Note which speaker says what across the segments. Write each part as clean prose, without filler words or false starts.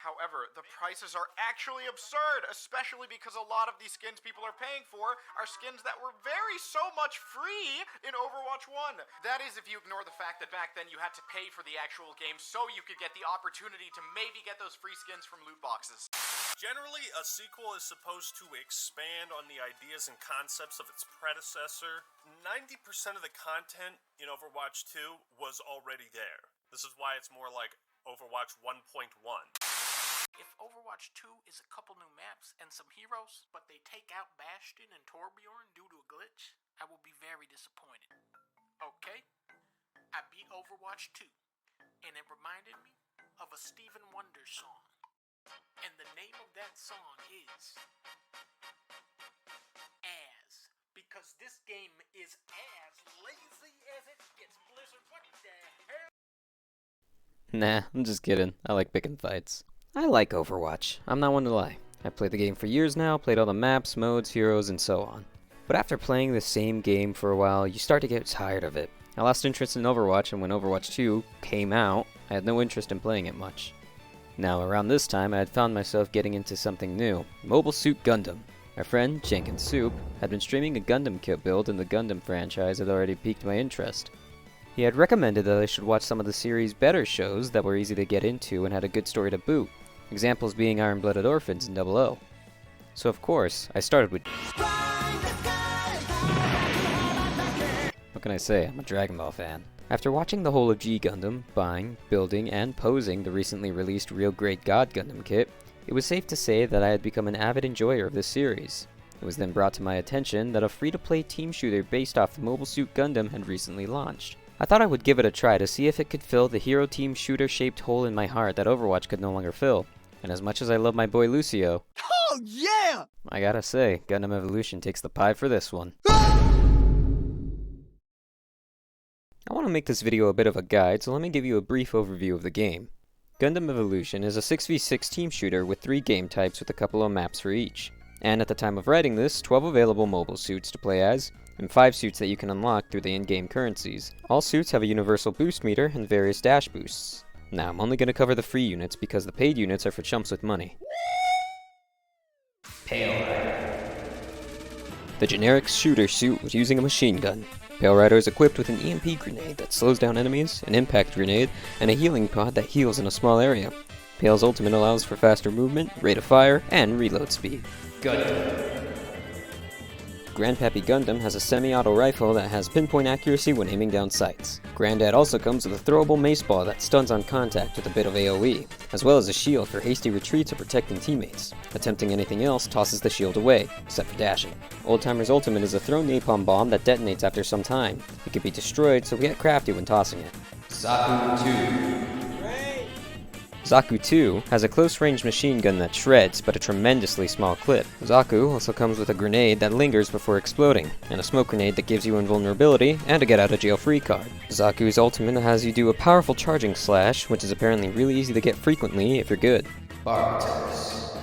Speaker 1: However, the prices are actually absurd, especially because a lot of these skins people are paying for are skins that were so much free in Overwatch 1. That is if you ignore the fact that back then you had to pay for the actual game so you could get the opportunity to maybe get those free skins from loot boxes.
Speaker 2: Generally, a sequel is supposed to expand on the ideas and concepts of its predecessor. 90% of the content in Overwatch 2 was already there. This is why it's more like Overwatch 1.1.
Speaker 3: If Overwatch 2 is a couple new maps and some heroes, but they take out Bastion and Torbjorn due to a glitch, I will be very disappointed. Okay, I beat Overwatch 2, and it reminded me of a Stephen Wonder song. And the name of that song is As. Because this game is as lazy as it gets. Blizzard, what the hell?
Speaker 4: Nah, I'm just kidding. I like picking fights. I like Overwatch. I'm not one to lie. I've played the game for years now, played all the maps, modes, heroes, and so on. But after playing the same game for a while, you start to get tired of it. I lost interest in Overwatch, and when Overwatch 2 came out, I had no interest in playing it much. Now, around this time, I had found myself getting into something new, Mobile Suit Gundam. My friend, Jenkin Soup, had been streaming a Gundam kit build, and the Gundam franchise had already piqued my interest. He had recommended that I should watch some of the series' better shows that were easy to get into and had a good story to boot, examples being Iron Blooded Orphans and 00. So of course, I started with... What can I say, I'm a Dragon Ball fan. After watching the whole of G Gundam, buying, building, and posing the recently released real great God Gundam kit, it was safe to say that I had become an avid enjoyer of this series. It was then brought to my attention that a free-to-play team shooter based off the Mobile Suit Gundam had recently launched. I thought I would give it a try to see if it could fill the hero team shooter-shaped hole in my heart that Overwatch could no longer fill. And as much as I love my boy Lucio,
Speaker 5: oh yeah!
Speaker 4: I gotta say, Gundam Evolution takes the pie for this one. I want to make this video a bit of a guide, so let me give you a brief overview of the game. Gundam Evolution is a 6v6 team shooter with 3 game types with a couple of maps for each. And at the time of writing this, 12 available mobile suits to play as, and 5 suits that you can unlock through the in-game currencies. All suits have a universal boost meter and various dash boosts. Now, I'm only going to cover the free units because the paid units are for chumps with money. Pale Rider. The generic shooter suit was using a machine gun. Pale Rider is equipped with an EMP grenade that slows down enemies, an impact grenade, and a healing pod that heals in a small area. Pale's ultimate allows for faster movement, rate of fire, and reload speed. Gundam. Grandpappy Gundam has a semi-auto rifle that has pinpoint accuracy when aiming down sights. Granddad also comes with a throwable mace ball that stuns on contact with a bit of AoE, as well as a shield for hasty retreats or protecting teammates. Attempting anything else tosses the shield away, except for dashing. Old-Timer's ultimate is a thrown napalm bomb that detonates after some time. It can be destroyed, so get crafty when tossing it. Zaku 2. Zaku 2 has a close-range machine gun that shreds, but a tremendously small clip. Zaku also comes with a grenade that lingers before exploding, and a smoke grenade that gives you invulnerability and a get-out-of-jail-free card. Zaku's ultimate has you do a powerful charging slash, which is apparently really easy to get frequently if you're good. Barbatos.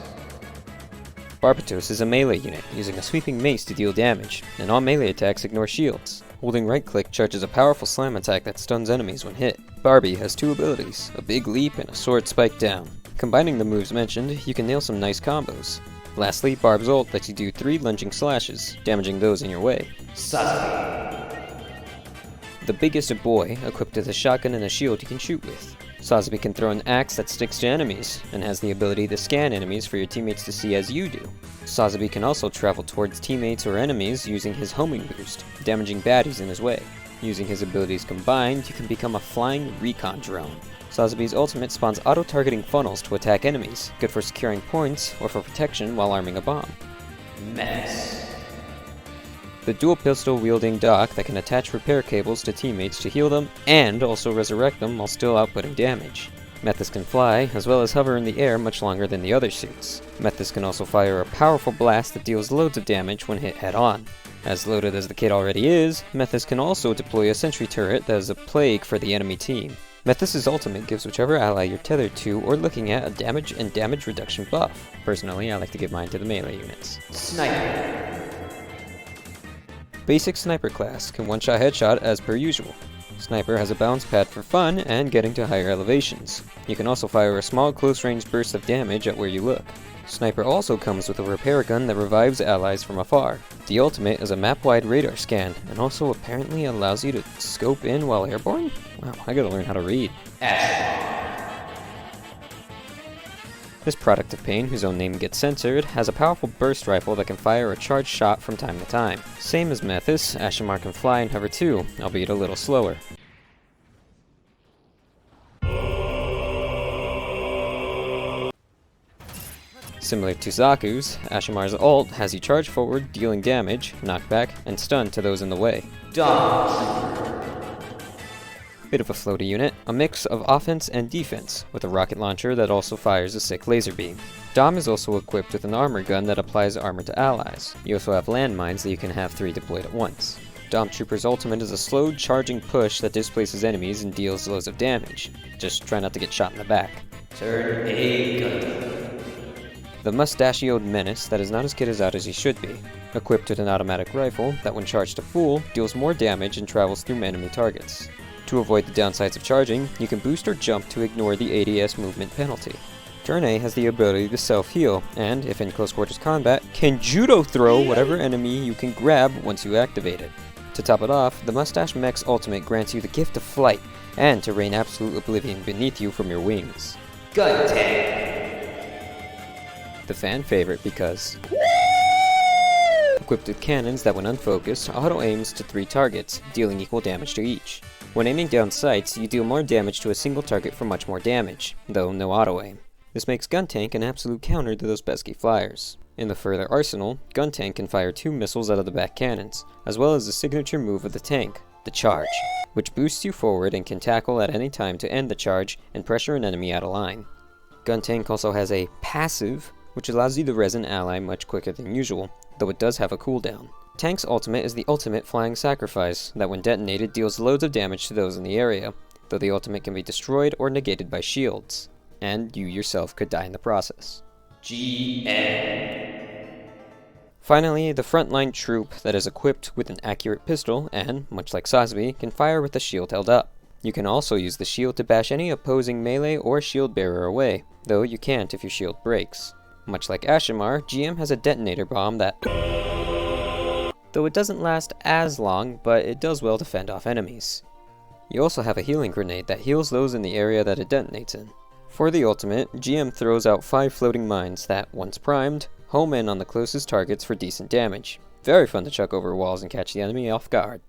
Speaker 4: Barbatos is a melee unit, using a sweeping mace to deal damage, and all melee attacks ignore shields. Holding right-click charges a powerful slam attack that stuns enemies when hit. Barbie has 2 abilities, a big leap and a sword spike down. Combining the moves mentioned, you can nail some nice combos. Lastly, Barb's ult lets you do 3 lunging slashes, damaging those in your way. Sazabi. The biggest a boy, equipped with a shotgun and a shield he can shoot with. Sazabi can throw an axe that sticks to enemies, and has the ability to scan enemies for your teammates to see as you do. Sazabi can also travel towards teammates or enemies using his homing boost, damaging baddies in his way. Using his abilities combined, you can become a flying recon drone. Sazabi's ultimate spawns auto-targeting funnels to attack enemies, good for securing points or for protection while arming a bomb. Menace. The dual pistol wielding Doc that can attach repair cables to teammates to heal them and also resurrect them while still outputting damage. Methus can fly, as well as hover in the air much longer than the other suits. Methus can also fire a powerful blast that deals loads of damage when hit head-on. As loaded as the kit already is, Methus can also deploy a sentry turret that is a plague for the enemy team. Methus' ultimate gives whichever ally you're tethered to or looking at a damage and damage reduction buff. Personally, I like to give mine to the melee units. Sniper. Basic sniper class can one-shot headshot as per usual. Sniper has a bounce pad for fun and getting to higher elevations. You can also fire a small close-range burst of damage at where you look. Sniper also comes with a repair gun that revives allies from afar. The ultimate is a map-wide radar scan, and also apparently allows you to scope in while airborne? Wow, I gotta learn how to read. This product of pain, whose own name gets censored, has a powerful burst rifle that can fire a charged shot from time to time. Same as Methus, Ashimar can fly and hover too, albeit a little slower. Similar to Zaku's, Ashimar's ult has you charge forward, dealing damage, knockback, and stun to those in the way. Bit of a floaty unit, a mix of offense and defense, with a rocket launcher that also fires a sick laser beam. Dom is also equipped with an armor gun that applies armor to allies. You also have landmines that you can have 3 deployed at once. Dom Trooper's ultimate is a slowed charging push that displaces enemies and deals loads of damage. Just try not to get shot in the back. Turn A Gundam. The mustachioed menace that is not as kitted out as he should be. Equipped with an automatic rifle that when charged to full, deals more damage and travels through enemy targets. To avoid the downsides of charging, you can boost or jump to ignore the ADS movement penalty. Turn A has the ability to self-heal, and, if in close quarters combat, can judo throw whatever enemy you can grab once you activate it. To top it off, the Mustache Mech's ultimate grants you the gift of flight, and to rain absolute oblivion beneath you from your wings. Gun tank! The fan favorite because equipped with cannons that when unfocused, auto-aims to 3 targets, dealing equal damage to each. When aiming down sights, you deal more damage to a single target for much more damage, though no auto-aim. This makes Guntank an absolute counter to those pesky flyers. In the further arsenal, Guntank can fire 2 missiles out of the back cannons, as well as the signature move of the tank, the charge, which boosts you forward and can tackle at any time to end the charge and pressure an enemy out of line. Guntank also has a passive, which allows you to res an ally much quicker than usual, though it does have a cooldown. Tank's ultimate is the ultimate flying sacrifice, that when detonated deals loads of damage to those in the area, though the ultimate can be destroyed or negated by shields, and you yourself could die in the process. GN. Finally, the frontline troop that is equipped with an accurate pistol and, much like Sasbi, can fire with the shield held up. You can also use the shield to bash any opposing melee or shield bearer away, though you can't if your shield breaks. Much like Ashimar, GM has a detonator bomb that, though it doesn't last as long, but it does well to fend off enemies. You also have a healing grenade that heals those in the area that it detonates in. For the ultimate, GM throws out 5 floating mines that, once primed, home in on the closest targets for decent damage. Very fun to chuck over walls and catch the enemy off guard.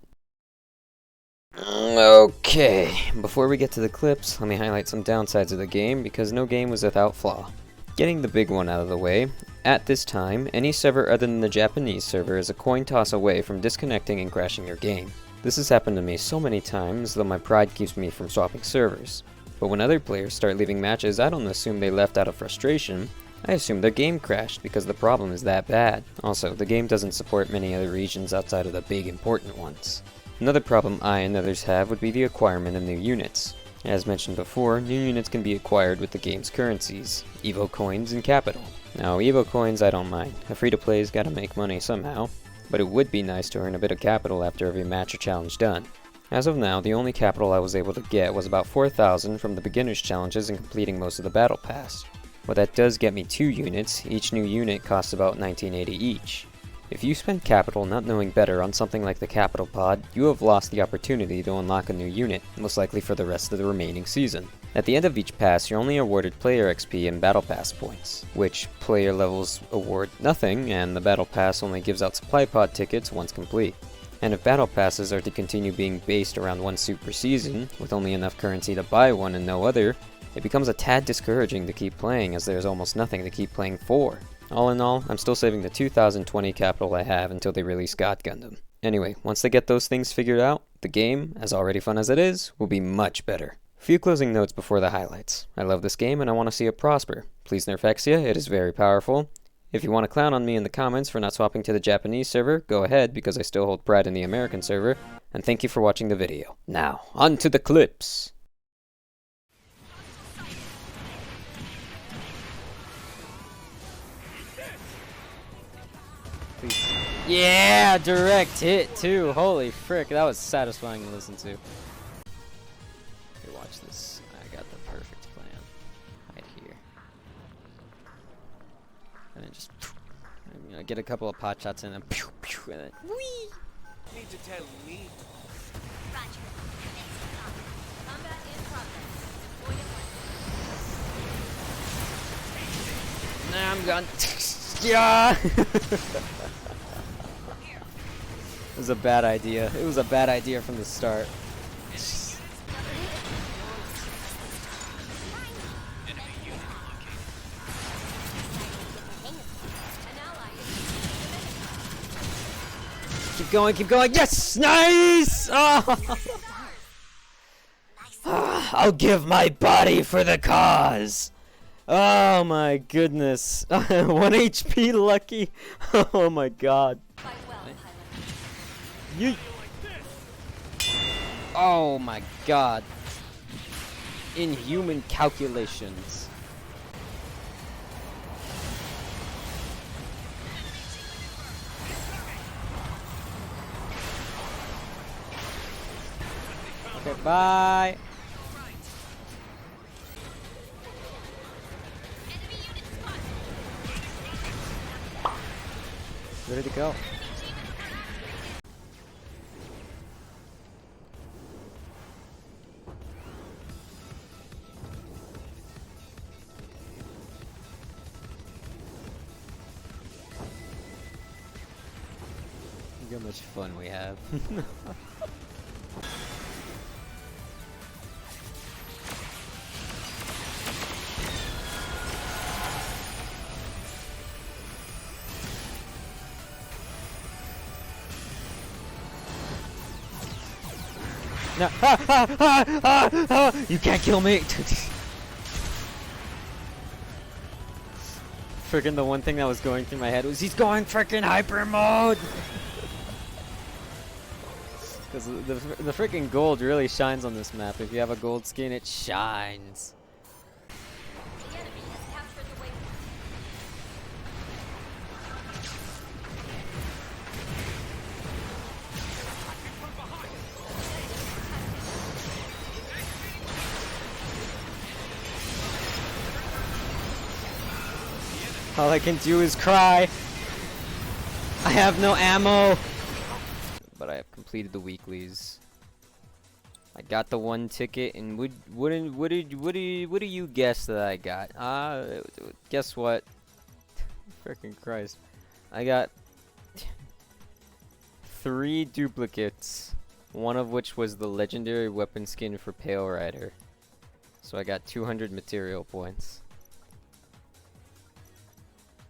Speaker 4: Okay, before we get to the clips, let me highlight some downsides of the game because no game was without flaw. Getting the big one out of the way, at this time, any server other than the Japanese server is a coin toss away from disconnecting and crashing your game. This has happened to me so many times, though my pride keeps me from swapping servers. But when other players start leaving matches, I don't assume they left out of frustration, I assume their game crashed because the problem is that bad. Also, the game doesn't support many other regions outside of the big important ones. Another problem I and others have would be the acquirement of new units. As mentioned before, new units can be acquired with the game's currencies, Evo coins and capital. Now, Evo coins I don't mind, a free-to-play's gotta make money somehow, but it would be nice to earn a bit of capital after every match or challenge done. As of now, the only capital I was able to get was about 4,000 from the beginner's challenges and completing most of the battle pass. Well, that does get me 2 units, each new unit costs about 1980 each. If you spend capital not knowing better on something like the capital pod, you have lost the opportunity to unlock a new unit, most likely for the rest of the remaining season. At the end of each pass, you're only awarded player XP and battle pass points, which player levels award nothing, and the battle pass only gives out supply pod tickets once complete. And if battle passes are to continue being based around one suit per season, with only enough currency to buy one and no other, it becomes a tad discouraging to keep playing as there's almost nothing to keep playing for. All in all, I'm still saving the 2020 capital I have until they release God Gundam. Anyway, once they get those things figured out, the game, as already fun as it is, will be much better. Few closing notes before the highlights. I love this game and I want to see it prosper. Please nerf Exia, it is very powerful. If you want to clown on me in the comments for not swapping to the Japanese server, go ahead because I still hold pride in the American server, and thank you for watching the video. Now, on to the clips! Yeah, direct hit too. Holy frick, that was satisfying to listen to. And then just, you know, get a couple of pot shots in and then, and then whee!
Speaker 5: Need to tell me.
Speaker 6: Roger. Next stop. Combat in progress. Deploy at once.
Speaker 4: Nah, I'm gone. Yeah! It was a bad idea. It was a bad idea from the start. Keep going, keep going. Yes! Nice! Oh! I'll give my body for the cause. Oh my goodness. 1 HP lucky. Oh my god. Yeet. Oh my god. Inhuman calculations. Okay, bye. Ready to go. Look how much fun we have. No. You can't kill me. Freaking the one thing that was going through my head was he's going freaking hyper mode. Because the freaking gold really shines on this map. If you have a gold skin, it shines.
Speaker 6: The enemy has captured the waypoint.
Speaker 4: All I can do is cry. I have no ammo. But I have completed the weeklies. I got the one ticket, and what do you guess that I got? Guess what? Freaking Christ! I got 3 duplicates. One of which was the legendary weapon skin for Pale Rider. So I got 200 material points.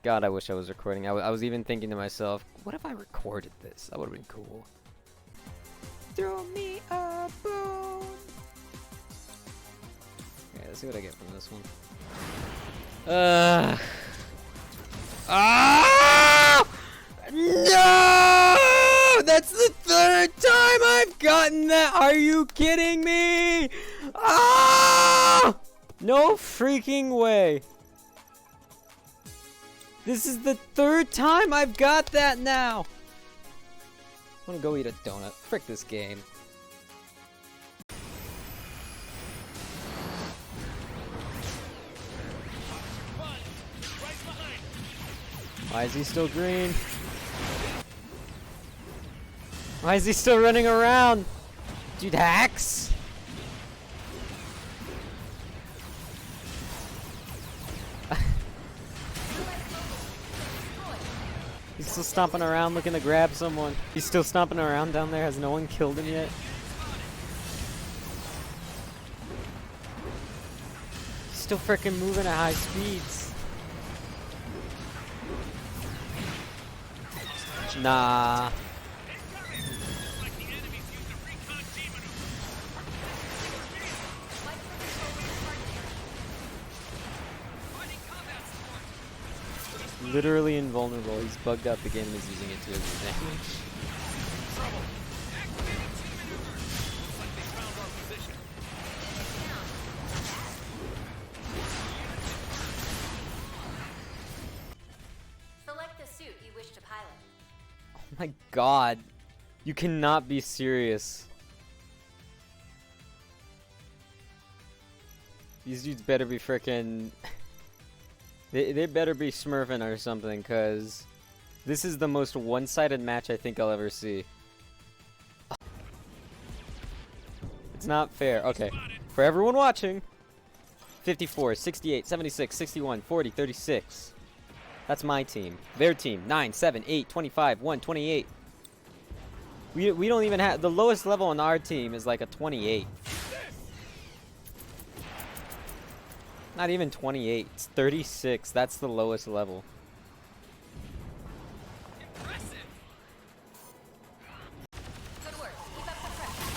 Speaker 4: God, I wish I was recording. I was even thinking to myself, what if I recorded this? That would have been cool. Throw me a bone. Okay, let's see what I get from this one. No! That's the 3rd time I've gotten that. Are you kidding me? Ah! No freaking way. This is the 3rd time I've got that now. I'm gonna go eat a donut. Frick this game. Why is he still green? Why is he still running around? Dude, hacks? He's still stomping around looking to grab someone. He's still stomping around down there. Has no one killed him yet? He's still freaking moving at high speeds. Nah. Literally invulnerable. He's bugged out the game and is using it to his advantage.
Speaker 6: Select the suit you wish to pilot.
Speaker 4: Oh my god. You cannot be serious. These dudes better be frickin' They better be smurfing or something, cause this is the most one-sided match I think I'll ever see. It's not fair. Okay, for everyone watching, 54, 68, 76, 61, 40, 36. That's my team. Their team, 9, 7, 8, 25, 1, 28. We don't even have, the lowest level on our team is like a 28. Not even 28, it's 36. That's the lowest level.
Speaker 6: Good work. Keep up the pressure.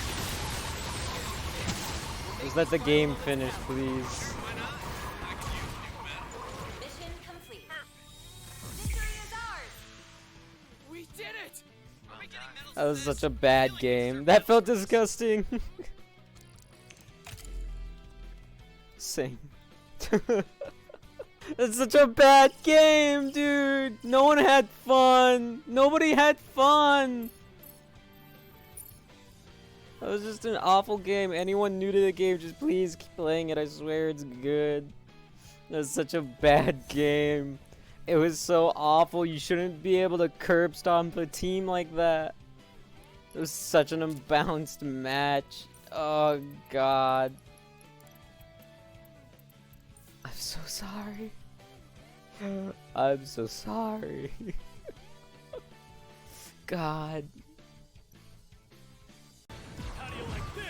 Speaker 4: Just let the game finish, please.
Speaker 6: Mission complete. Victory is ours.
Speaker 5: We did it!
Speaker 4: That was such a bad game. That felt disgusting. Same. It's such a bad game, dude. No one had fun. Nobody had fun. That was just an awful game. Anyone new to the game, just please keep playing it. I swear it's good. That was such a bad game. It was so awful. You shouldn't be able to curb stomp a team like that. It was such an unbalanced match. Oh god. I'm so sorry. I'm so sorry. God.
Speaker 5: How do you like this?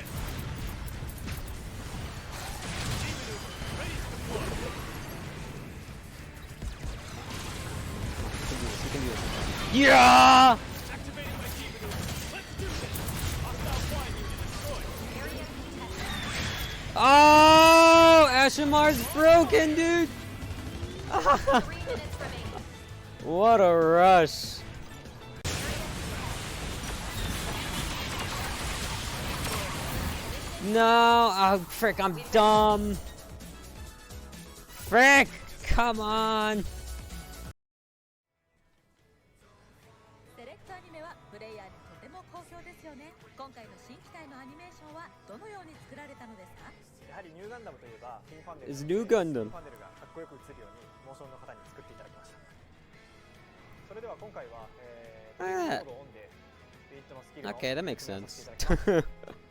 Speaker 4: You can do this. Yeah!
Speaker 5: Activating my team maneuver. Let's do this! Hostile flying unit destroyed.
Speaker 4: Oh! Ashimar's broken, dude!
Speaker 6: 3 minutes remaining.
Speaker 4: What a rush. No! Oh, frick, I'm dumb. Frick! Come on!
Speaker 7: セレクトアニメはプレイヤーにとても好評ですよね。今回の新機体のアニメーションはどのように作られたのですか？
Speaker 8: やはりニューガンダムといえばピンファンネル
Speaker 4: It's New Gundam.
Speaker 8: ピンファンネルがかっこよく映るようにモーションの方に作っていただきました。それでは今回はトレーニングモードオンでユニットのスキルを
Speaker 4: Okay, that makes
Speaker 8: 組み合わ
Speaker 4: sense.
Speaker 8: せていただきます